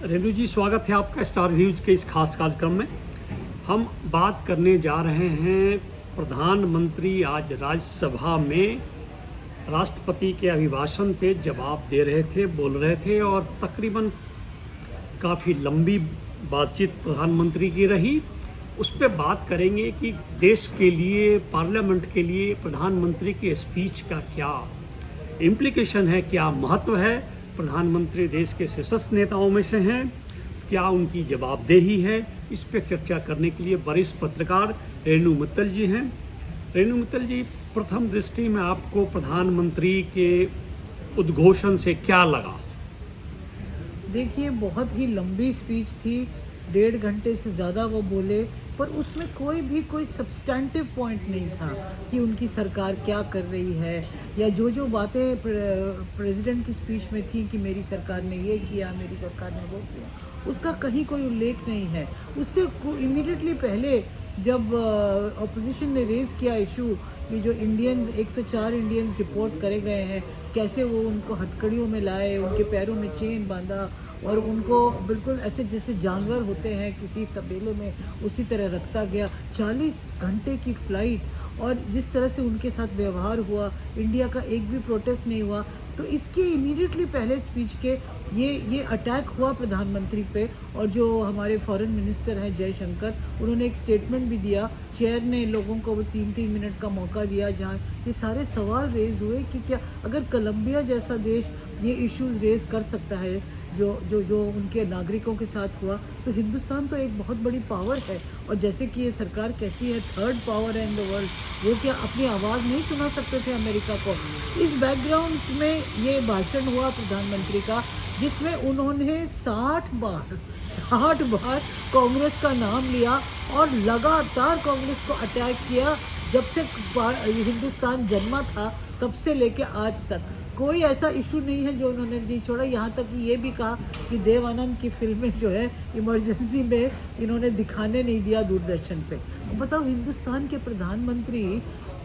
रेणु जी, स्वागत है आपका स्टार न्यूज के इस खास कार्यक्रम में। हम बात करने जा रहे हैं, प्रधानमंत्री आज राज्यसभा में राष्ट्रपति के अभिभाषण पे जवाब दे रहे थे, बोल रहे थे और तकरीबन काफ़ी लंबी बातचीत प्रधानमंत्री की रही। उस पर बात करेंगे कि देश के लिए, पार्लियामेंट के लिए प्रधानमंत्री के स्पीच का क्या इम्प्लीकेशन है, क्या महत्व है। प्रधानमंत्री देश के शीर्ष नेताओं में से हैं, क्या उनकी जवाबदेही है, इस पर चर्चा करने के लिए वरिष्ठ पत्रकार रेणु मित्तल जी हैं। रेणु मित्तल जी, प्रथम दृष्टि में आपको प्रधानमंत्री के उद्घोषण से क्या लगा? देखिए, बहुत ही लंबी स्पीच थी, 1.5 घंटे से ज़्यादा वो बोले, पर उसमें कोई सब्सटेंटिव पॉइंट नहीं था कि उनकी सरकार क्या कर रही है, या जो बातें प्रेसिडेंट की स्पीच में थी कि मेरी सरकार ने ये किया, मेरी सरकार ने वो किया, उसका कहीं कोई उल्लेख नहीं है। उससे इमीडिएटली पहले जब ऑपोजिशन ने रेज़ किया इशू कि जो इंडियंस 104 इंडियंस डिपोर्ट करे गए हैं, कैसे वो उनको हथकड़ियों में लाए, उनके पैरों में चेन बांधा और उनको बिल्कुल ऐसे जैसे जानवर होते हैं किसी तबेले में, उसी तरह रखता गया। 40 घंटे की फ़्लाइट और जिस तरह से उनके साथ व्यवहार हुआ, इंडिया का एक भी प्रोटेस्ट नहीं हुआ। तो इसके इमीडिएटली पहले स्पीच के ये अटैक हुआ प्रधानमंत्री पे, और जो हमारे फॉरेन मिनिस्टर हैं जयशंकर, उन्होंने एक स्टेटमेंट भी दिया। चेयर ने लोगों को वो 3-3 मिनट का मौका दिया जहाँ ये सारे सवाल रेज़ हुए कि क्या अगर कोलंबिया जैसा देश ये इश्यूज़ रेज़ कर सकता है जो उनके नागरिकों के साथ हुआ, तो हिंदुस्तान तो एक बहुत बड़ी पावर है, और जैसे कि ये सरकार कहती है 3rd पावर है इन द वर्ल्ड, वो क्या अपनी आवाज़ नहीं सुना सकते थे अमेरिका को? इस बैकग्राउंड में ये भाषण हुआ प्रधानमंत्री का, जिसमें उन्होंने 60 बार कांग्रेस का नाम लिया और लगातार कांग्रेस को अटैक किया। जब से हिंदुस्तान जन्मा था तब से लेके आज तक कोई ऐसा इशू नहीं है जो उन्होंने नहीं छोड़ा। यहाँ तक कि ये भी कहा कि देव आनंद की फिल्में जो है इमरजेंसी में इन्होंने दिखाने नहीं दिया दूरदर्शन पे। बताओ, हिंदुस्तान के प्रधानमंत्री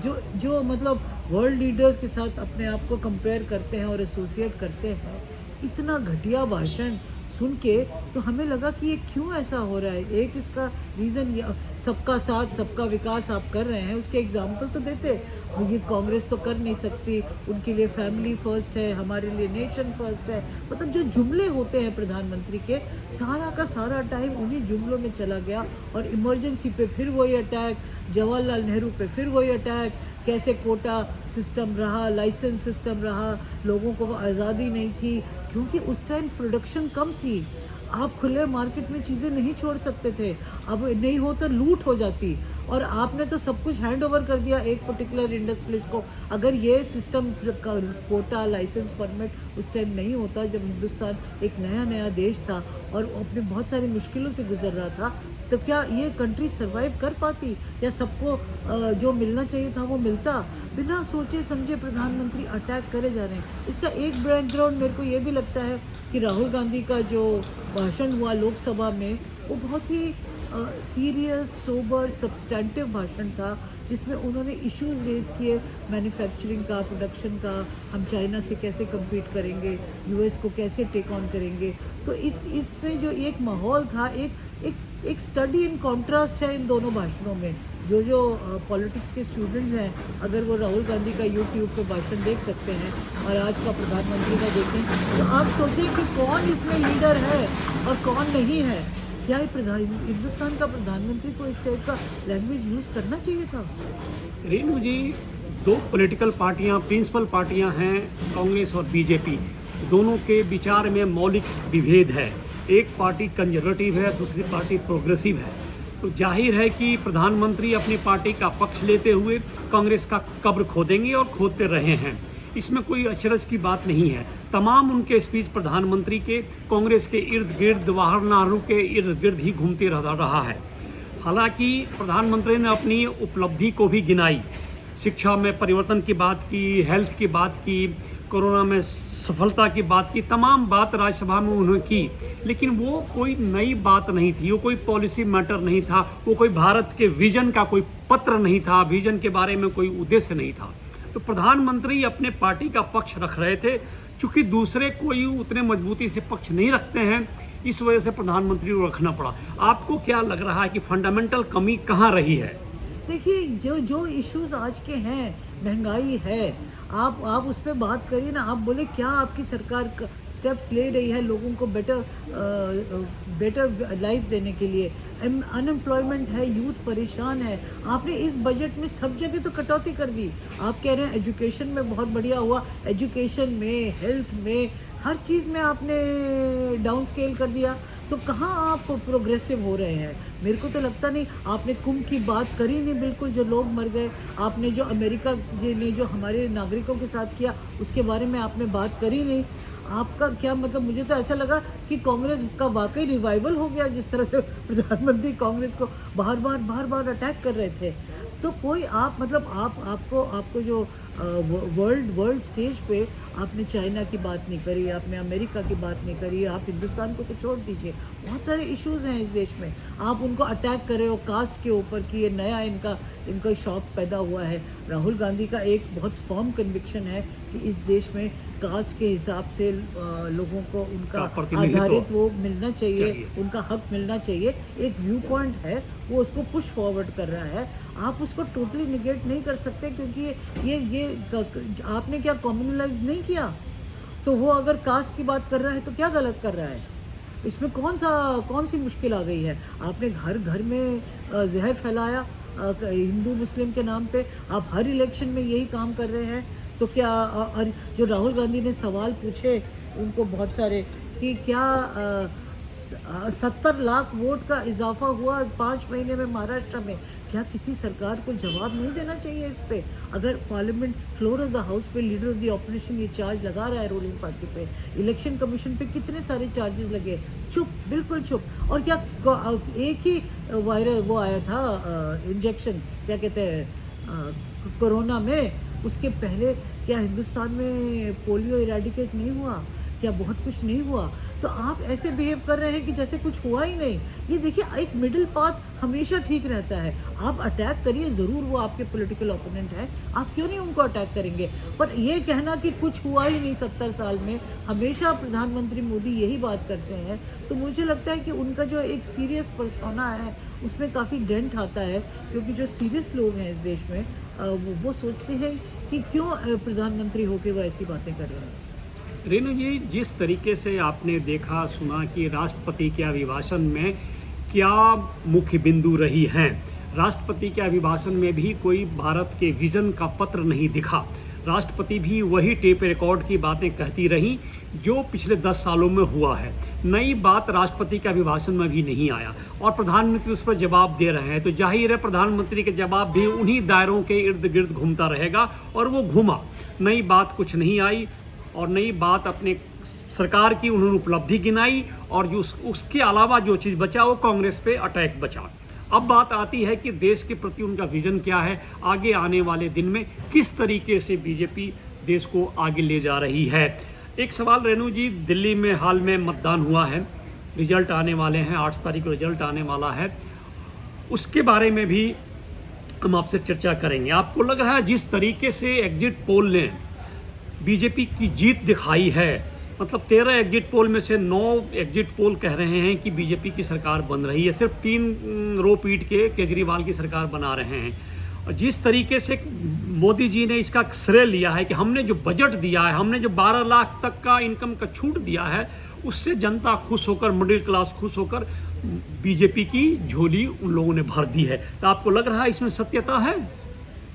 जो मतलब वर्ल्ड लीडर्स के साथ अपने आप को कंपेयर करते हैं और एसोसिएट करते हैं, इतना घटिया भाषण सुन के तो हमें लगा कि ये क्यों ऐसा हो रहा है। एक इसका रीज़न ये सबका साथ सबका विकास आप कर रहे हैं, उसके एग्जाम्पल तो देते। और ये कांग्रेस तो कर नहीं सकती, उनके लिए फैमिली फर्स्ट है, हमारे लिए नेशन फर्स्ट है। मतलब जो जुमले होते हैं प्रधानमंत्री के, सारा का सारा टाइम उन्हीं जुमलों में चला गया। और इमरजेंसी पे फिर वही अटैक, जवाहरलाल नेहरू पे फिर वही अटैक, कैसे कोटा सिस्टम रहा, लाइसेंस सिस्टम रहा, लोगों को आज़ादी नहीं थी क्योंकि उस टाइम प्रोडक्शन कम थी। आप खुले मार्केट में चीज़ें नहीं छोड़ सकते थे, अब नहीं हो तो लूट हो जाती, और आपने तो सब कुछ हैंड ओवर कर दिया एक पर्टिकुलर इंडस्ट्रीज को। अगर ये सिस्टम कोटा, लाइसेंस, परमिट उस टाइम नहीं होता, जब हिंदुस्तान एक नया देश था और अपने बहुत सारी मुश्किलों से गुजर रहा था, तो क्या ये कंट्री सरवाइव कर पाती, या सबको जो मिलना चाहिए था वो मिलता? बिना सोचे समझे प्रधानमंत्री अटैक करे जा रहे हैं। इसका एक बैकग्राउंड मेरे को ये भी लगता है कि राहुल गांधी का जो भाषण हुआ लोकसभा में, वो बहुत ही सीरियस, सोबर, सब्सटेंटिव भाषण था, जिसमें उन्होंने इश्यूज़ रेज़ किए, मैन्युफैक्चरिंग का, प्रोडक्शन का, हम चाइना से कैसे कम्पीट करेंगे, यूएस को कैसे टेक ऑन करेंगे। तो इसमें जो एक माहौल था, एक स्टडी इन कॉन्ट्रास्ट है इन दोनों भाषणों में। जो पॉलिटिक्स के स्टूडेंट्स हैं, अगर वो राहुल गांधी का यूट्यूब पे भाषण देख सकते हैं और आज का प्रधानमंत्री का देखें, तो आप सोचें कि कौन इसमें लीडर है और कौन नहीं है। क्या हिंदुस्तान का प्रधानमंत्री को इस टाइप का लैंग्वेज यूज़ करना चाहिए था? रेणु जी, 2 पॉलिटिकल पार्टियां, प्रिंसिपल पार्टियां हैं, कांग्रेस और बीजेपी। दोनों के विचार में मौलिक विभेद है। एक पार्टी कंजर्वेटिव है, दूसरी पार्टी प्रोग्रेसिव है। तो जाहिर है कि प्रधानमंत्री अपनी पार्टी का पक्ष लेते हुए कांग्रेस का कब्र खोदेंगे और खोदते रहे हैं। इसमें कोई अचरज की बात नहीं है। तमाम उनके स्पीच प्रधानमंत्री के कांग्रेस के इर्द गिर्द, जवाहरलाल नेहरू के इर्द गिर्द ही घूमते रहा है। हालांकि प्रधानमंत्री ने अपनी उपलब्धि को भी गिनाई, शिक्षा में परिवर्तन की बात की, हेल्थ की बात की, कोरोना में सफलता की बात की, तमाम बात राज्यसभा में उन्होंने की। लेकिन वो कोई नई बात नहीं थी, वो कोई पॉलिसी मैटर नहीं था, वो कोई भारत के विजन का कोई पत्र नहीं था, विजन के बारे में कोई उद्देश्य नहीं था। तो प्रधानमंत्री अपने पार्टी का पक्ष रख रहे थे। चूँकि दूसरे कोई उतने मजबूती से पक्ष नहीं रखते हैं, इस वजह से प्रधानमंत्री को रखना पड़ा। आपको क्या लग रहा है कि फंडामेंटल कमी कहाँ रही है? देखिए, जो जो इश्यूज आज के हैं, महंगाई है, आप उस पर बात करिए ना। आप बोले क्या आपकी सरकार स्टेप्स ले रही है लोगों को बेटर लाइफ देने के लिए। अनएम्प्लॉयमेंट है, यूथ परेशान है। आपने इस बजट में सब जगह तो कटौती कर दी। आप कह रहे हैं एजुकेशन में बहुत बढ़िया हुआ, एजुकेशन में, हेल्थ में, हर चीज़ में आपने डाउन स्केल कर दिया। तो कहाँ आप प्रोग्रेसिव हो रहे हैं? मेरे को तो लगता नहीं। आपने कुंभ की बात करी नहीं बिल्कुल, जो लोग मर गए। आपने जो अमेरिका ने जो हमारे नागरिकों के साथ किया उसके बारे में आपने बात करी नहीं। आपका क्या मतलब? मुझे तो ऐसा लगा कि कांग्रेस का वाकई रिवाइवल हो गया, जिस तरह से प्रधानमंत्री कांग्रेस को बार बार अटैक कर रहे थे। तो कोई आप मतलब आपको जो वर्ल्ड स्टेज पे आपने चाइना की बात नहीं करी, आपने अमेरिका की बात नहीं करी, आप हिंदुस्तान को तो छोड़ दीजिए। बहुत सारे इश्यूज हैं इस देश में, आप उनको अटैक कर रहे हो कास्ट के ऊपर कि ये नया इनका शौक पैदा हुआ है। राहुल गांधी का एक बहुत फर्म कन्विक्शन है कि इस देश में कास्ट के हिसाब से लोगों को उनका आधारित वो मिलना चाहिए, उनका हक मिलना चाहिए। एक व्यू पॉइंट है, वो उसको पुश फॉरवर्ड कर रहा है। आप उसको टोटली निगेट नहीं कर सकते, क्योंकि ये आपने क्या कम्युनलाइज नहीं किया। तो वो अगर कास्ट की बात कर रहा है तो क्या गलत कर रहा है? इसमें कौन सी मुश्किल आ गई है? आपने घर में जहर फैलाया हिंदू मुस्लिम के नाम पे। आप हर इलेक्शन में यही काम कर रहे हैं। तो क्या और जो राहुल गांधी ने सवाल पूछे उनको बहुत सारे कि क्या 70 लाख वोट का इजाफा हुआ 5 महीने में महाराष्ट्र में, क्या किसी सरकार को जवाब नहीं देना चाहिए इस पे? अगर parliament floor of the house पे लीडर ऑफ द ऑपोजिशन ये चार्ज लगा रहा है रूलिंग पार्टी पे, इलेक्शन कमीशन पे कितने सारे चार्जेस लगे, चुप, बिल्कुल चुप। और क्या एक ही वायरल वो आया था इंजेक्शन, क्या कहते हैं, कोरोना में, उसके पहले क्या हिंदुस्तान में पोलियो इरेडिकेट नहीं हुआ? क्या बहुत कुछ नहीं हुआ? तो आप ऐसे बिहेव कर रहे हैं कि जैसे कुछ हुआ ही नहीं। ये देखिए, एक मिडिल पाथ हमेशा ठीक रहता है। आप अटैक करिए ज़रूर, वो आपके पॉलिटिकल ओपोनेंट हैं, आप क्यों नहीं उनको अटैक करेंगे? पर ये कहना कि कुछ हुआ ही नहीं 70 साल में, हमेशा प्रधानमंत्री मोदी यही बात करते हैं। तो मुझे लगता है कि उनका जो एक सीरियस पर्सोना है उसमें काफ़ी डेंट आता है, क्योंकि जो सीरियस लोग हैं इस देश में वो सोचते हैं कि क्यों प्रधानमंत्री होकर वो ऐसी बातें कर रहे हैं। रेणु जी, जिस तरीके से आपने देखा सुना कि राष्ट्रपति के अभिभाषण में क्या मुख्य बिंदु रही हैं, राष्ट्रपति के अभिभाषण में भी कोई भारत के विजन का पत्र नहीं दिखा। राष्ट्रपति भी वही टेप रिकॉर्ड की बातें कहती रहीं जो पिछले 10 सालों में हुआ है। नई बात राष्ट्रपति के अभिभाषण में भी नहीं आया और प्रधानमंत्री उस पर जवाब दे रहे हैं। तो जाहिर है प्रधानमंत्री के जवाब भी उन्हीं दायरों के इर्द गिर्द घूमता रहेगा, और वो घूमा। नई बात कुछ नहीं आई, और नई बात अपने सरकार की उन्होंने उपलब्धि गिनाई, और जो उसके अलावा जो चीज़ बचा वो कांग्रेस पे अटैक बचा। अब बात आती है कि देश के प्रति उनका विजन क्या है, आगे आने वाले दिन में किस तरीके से बीजेपी देश को आगे ले जा रही है। एक सवाल रेणु जी, दिल्ली में हाल में मतदान हुआ है, रिजल्ट आने वाले हैं, 8 तारीख को रिजल्ट आने वाला है, उसके बारे में भी हम आपसे चर्चा करेंगे। आपको लग रहा है जिस तरीके से एग्जिट पोल ने बीजेपी की जीत दिखाई है, मतलब 13 एग्जिट पोल में से 9 एग्जिट पोल कह रहे हैं कि बीजेपी की सरकार बन रही है, सिर्फ 3 रो पीट के केजरीवाल की सरकार बना रहे हैं। और जिस तरीके से मोदी जी ने इसका श्रेय लिया है कि हमने जो बजट दिया है, हमने जो 12 लाख तक का इनकम का छूट दिया है, उससे जनता खुश होकर, मिडिल क्लास खुश होकर बीजेपी की झोली उन लोगों ने भर दी है। तो आपको लग रहा है इसमें सत्यता है?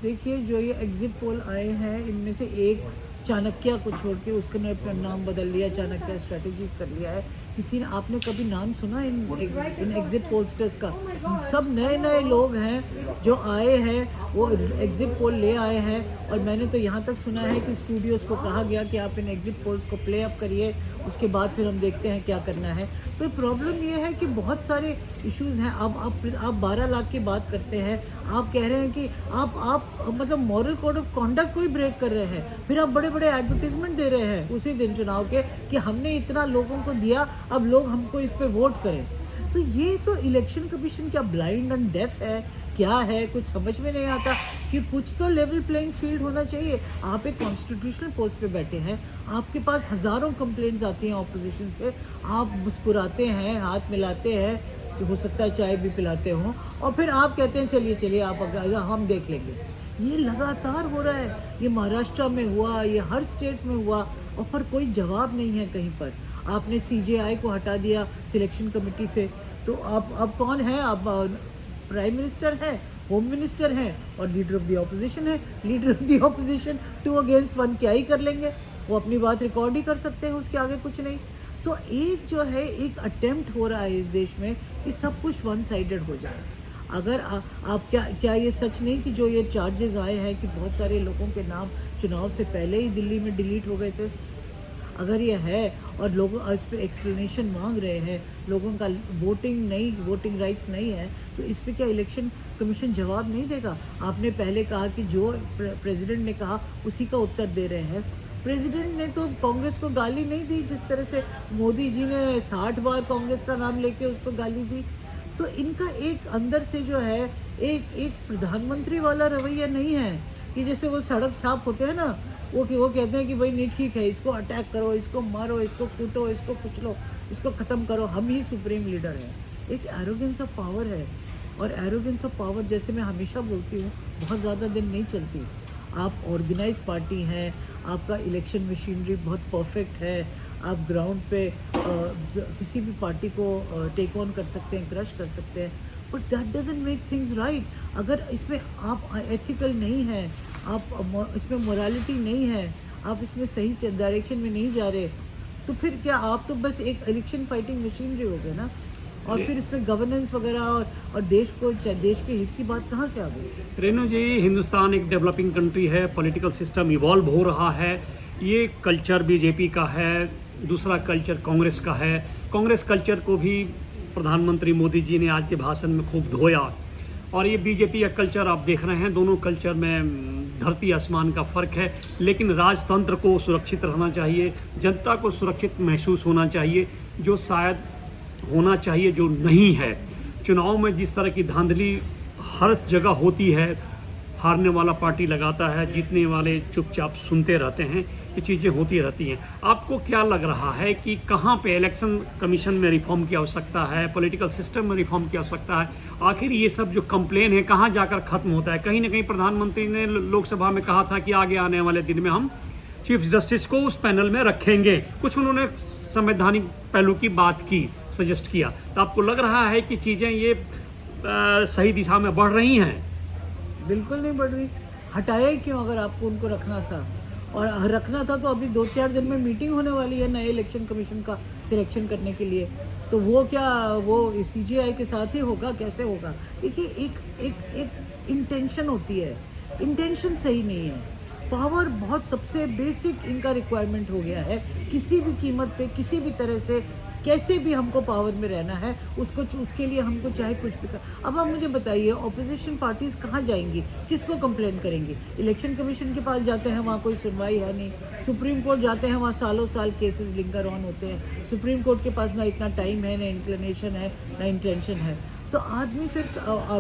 देखिए, जो ये एग्जिट पोल आए हैं इनमें से एक चाणक्य को छोड़ के उसने अपना नाम बदल लिया, चाणक्य स्ट्रेटेजीज कर लिया है। किसी ने, आपने कभी नाम सुना इन एग्जिट पोलस्टर्स का? सब नए लोग हैं जो आए हैं, वो एग्जिट पोल ले आए हैं। और मैंने तो यहाँ तक सुना है कि स्टूडियोज़ को कहा गया कि आप इन एग्जिट पोल्स को प्ले अप करिए, उसके बाद फिर हम देखते हैं क्या करना है। तो प्रॉब्लम ये है कि बहुत सारे इश्यूज़ हैं। अब आप 12 लाख की बात करते हैं, आप कह रहे हैं कि आप मतलब मॉरल कोड ऑफ कॉन्डक्ट को ही ब्रेक कर रहे हैं। फिर आप बड़े एडवर्टीजमेंट दे रहे हैं उसी दिन चुनाव के कि हमने इतना लोगों को दिया, अब लोग हमको इस पे वोट करें। तो ये तो इलेक्शन कमीशन क्या ब्लाइंड एंड डेफ है, क्या है, कुछ समझ में नहीं आता कि कुछ तो लेवल प्लेइंग फील्ड होना चाहिए। आप एक कॉन्स्टिट्यूशनल पोस्ट पे बैठे हैं, आपके पास हज़ारों कंप्लेंट्स आती हैं ऑपोजिशन से, आप मुस्कुराते हैं, हाथ मिलाते हैं, हो सकता है चाय भी पिलाते हों, और फिर आप कहते हैं चलिए चलिए आप हम देख लेंगे। ये लगातार हो रहा है, ये महाराष्ट्र में हुआ, ये हर स्टेट में हुआ, और पर कोई जवाब नहीं है कहीं पर। आपने CJI को हटा दिया सिलेक्शन कमेटी से, तो आप कौन है? आप प्राइम मिनिस्टर हैं, होम मिनिस्टर हैं, और लीडर ऑफ द ऑपोजिशन है। Leader of the opposition 2 against 1 क्या ही कर लेंगे? वो अपनी बात रिकॉर्ड ही कर सकते हैं, उसके आगे कुछ नहीं। तो एक जो है एक अटेम्प्ट हो रहा है इस देश में कि सब कुछ वन साइडेड हो जाए। अगर आप क्या ये सच नहीं कि जो ये चार्जेस आए हैं कि बहुत सारे लोगों के नाम चुनाव से पहले ही दिल्ली में डिलीट हो गए थे? अगर ये है और लोग इस पर एक्सप्लेनेशन मांग रहे हैं, लोगों का वोटिंग राइट्स नहीं है, तो इस पे क्या इलेक्शन कमीशन जवाब नहीं देगा? आपने पहले कहा कि जो प्रेसिडेंट ने कहा उसी का उत्तर दे रहे हैं। प्रेसिडेंट ने तो कांग्रेस को गाली नहीं दी जिस तरह से मोदी जी ने 60 बार कांग्रेस का नाम लेके उसको गाली दी। तो इनका एक अंदर से जो है एक प्रधानमंत्री वाला रवैया नहीं है कि जैसे वो सड़क छाप होते हैं ना, वो कहते हैं कि भाई नहीं ठीक है, इसको अटैक करो, इसको मारो, इसको कूटो, इसको कुचलो, इसको ख़त्म करो, हम ही सुप्रीम लीडर हैं। एक एरोगेंस ऑफ पावर है, और एरोगेंस ऑफ पावर जैसे मैं हमेशा बोलती हूँ बहुत ज़्यादा दिन नहीं चलती। आप ऑर्गेनाइज पार्टी हैं, आपका इलेक्शन मशीनरी बहुत परफेक्ट है, आप ग्राउंड पे किसी भी पार्टी को टेक ऑन कर सकते हैं, क्रश कर सकते हैं, but that doesn't make things right. अगर इसमें आप एथिकल नहीं हैं, आप इसमें मोरालिटी नहीं है, आप इसमें सही डायरेक्शन में नहीं जा रहे, तो फिर क्या आप तो बस एक इलेक्शन फाइटिंग मशीनरी हो गए ना। और फिर इसमें गवर्नेंस वगैरह और देश के हित की बात कहाँ से आ गई? रेणु जी, हिंदुस्तान एक डेवलपिंग कंट्री है, पॉलिटिकल सिस्टम इवॉल्व हो रहा है। ये कल्चर बीजेपी का है, दूसरा कल्चर कांग्रेस का है। कांग्रेस कल्चर को भी प्रधानमंत्री मोदी जी ने आज के भाषण में खूब धोया, और ये बीजेपी का कल्चर आप देख रहे हैं, दोनों कल्चर में धरती आसमान का फ़र्क है। लेकिन राजतंत्र को सुरक्षित रहना चाहिए, जनता को सुरक्षित महसूस होना चाहिए, जो शायद होना चाहिए, जो नहीं है। चुनाव में जिस तरह की धांधली हर जगह होती है, हारने वाला पार्टी लगाता है, जीतने वाले चुपचाप सुनते रहते हैं, ये चीज़ें होती रहती हैं। आपको क्या लग रहा है कि कहाँ पे इलेक्शन कमीशन में रिफॉर्म की आवश्यकता है, पॉलिटिकल सिस्टम में रिफॉर्म की आवश्यकता है? आखिर ये सब जो कंप्लेन है कहाँ जाकर ख़त्म होता है? कहीं ना कहीं प्रधानमंत्री ने लोकसभा में कहा था कि आगे आने वाले दिन में हम चीफ जस्टिस को उस पैनल में रखेंगे, कुछ उन्होंने संवैधानिक पहलू की बात की, सजेस्ट किया। तो आपको लग रहा है कि चीज़ें ये सही दिशा में बढ़ रही हैं? बिल्कुल नहीं बढ़ रही। हटाया ही क्यों अगर आपको उनको रखना था? और रखना था तो अभी 2-4 दिन में मीटिंग होने वाली है नए इलेक्शन कमीशन का सिलेक्शन करने के लिए, तो वो क्या वो CJI के साथ ही होगा? कैसे होगा? देखिए एक इंटेंशन होती है, इंटेंशन सही नहीं है। पावर बहुत सबसे बेसिक इनका रिक्वायरमेंट हो गया है, किसी भी कीमत पे, किसी भी तरह से, कैसे भी हमको पावर में रहना है, उसके लिए हमको चाहे कुछ भी कर। अब आप मुझे बताइए, ऑपोजिशन पार्टीज़ कहाँ जाएंगी, किसको कंप्लेन करेंगी? इलेक्शन कमीशन के पास जाते हैं, वहाँ कोई सुनवाई है नहीं। सुप्रीम कोर्ट जाते हैं, वहाँ सालों साल केसेस लिंगर ऑन होते हैं। सुप्रीम कोर्ट के पास ना इतना टाइम है, ना इंक्लिनेशन है, ना इंटेंशन है। तो आदमी फिर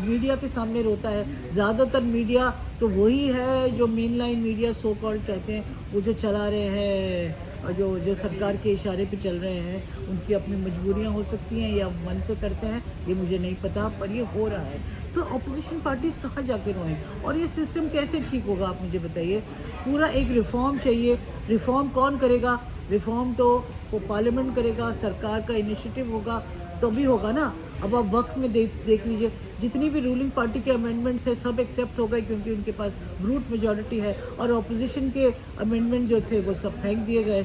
मीडिया के सामने रोता है। ज़्यादातर मीडिया तो वही है जो main line media so called कहते हैं, वो जो चला रहे हैं और जो सरकार के इशारे पे चल रहे हैं। उनकी अपनी मजबूरियां हो सकती हैं या मन से करते हैं, ये मुझे नहीं पता, पर ये हो रहा है। तो ऑपोजिशन पार्टीज़ कहाँ जाके रोएं? और ये सिस्टम कैसे ठीक होगा, आप मुझे बताइए। पूरा एक रिफॉर्म चाहिए। रिफॉर्म कौन करेगा? रिफॉर्म तो पार्लियामेंट करेगा, सरकार का इनिशिएटिव होगा तो भी होगा ना। अब आप वक्त में देख लीजिए, जितनी भी रूलिंग पार्टी के अमेंडमेंट्स है सब एक्सेप्ट हो गए क्योंकि उनके पास ब्रूट मेजॉरिटी है, और ऑपोजिशन के अमेंडमेंट जो थे वो सब फेंक दिए गए।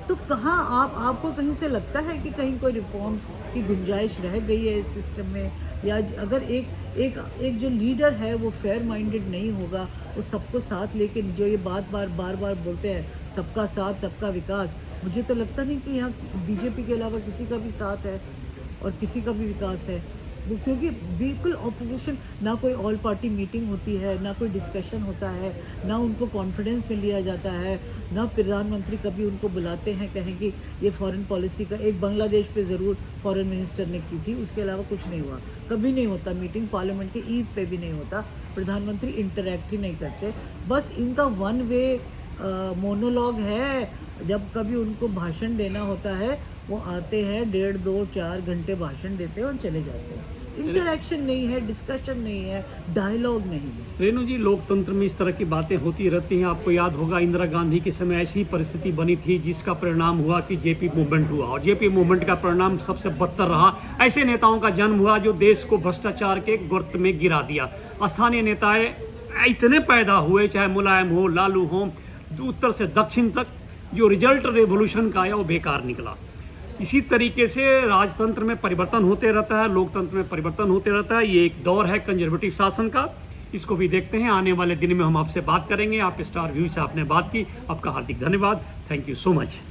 तो कहाँ आपको कहीं से लगता है कि कहीं कोई रिफॉर्म्स की गुंजाइश रह गई है इस सिस्टम में? या अगर एक जो लीडर है वो फेयर माइंडेड नहीं होगा, वो सबको साथ लेके जो ये बार बार बोलते हैं सबका साथ सबका विकास, मुझे तो लगता नहीं कि यहाँ बीजेपी के अलावा किसी का भी साथ है और किसी का भी विकास है। वो क्योंकि बिल्कुल ऑपोजिशन, ना कोई ऑल पार्टी मीटिंग होती है, ना कोई डिस्कशन होता है, ना उनको कॉन्फिडेंस में लिया जाता है, ना प्रधानमंत्री कभी उनको बुलाते हैं, कहें कि ये फॉरेन पॉलिसी का, एक बांग्लादेश पे ज़रूर फॉरेन मिनिस्टर ने की थी, उसके अलावा कुछ नहीं हुआ, कभी नहीं होता मीटिंग, पार्लियामेंट के ईव पे भी नहीं होता, प्रधानमंत्री इंटरेक्ट ही नहीं करते, बस इनका वन वे मोनोलॉग है। जब कभी उनको भाषण देना होता है वो आते हैं 1.5, 2, 4 घंटे भाषण देते हैं और चले जाते हैं। इंटरेक्शन नहीं है, डिस्कशन नहीं है, डायलॉग नहीं है। रेणु जी, लोकतंत्र में इस तरह की बातें होती रहती हैं। आपको याद होगा इंदिरा गांधी के समय ऐसी परिस्थिति बनी थी जिसका परिणाम हुआ कि जेपी मूवमेंट हुआ, और जेपी मूवमेंट का परिणाम सबसे बदतर रहा। ऐसे नेताओं का जन्म हुआ जो देश को भ्रष्टाचार के गर्त में गिरा दिया। स्थानीय नेताएं इतने पैदा हुए, चाहे मुलायम हो, लालू हो, उत्तर से दक्षिण तक, जो रिजल्ट रेवोल्यूशन का आया वो बेकार निकला। इसी तरीके से राजतंत्र में परिवर्तन होते रहता है, लोकतंत्र में परिवर्तन होते रहता है। ये एक दौर है कंजर्वेटिव शासन का, इसको भी देखते हैं। आने वाले दिन में हम आपसे बात करेंगे। आप स्टार व्यू से आपने बात की, आपका हार्दिक धन्यवाद। Thank you so much.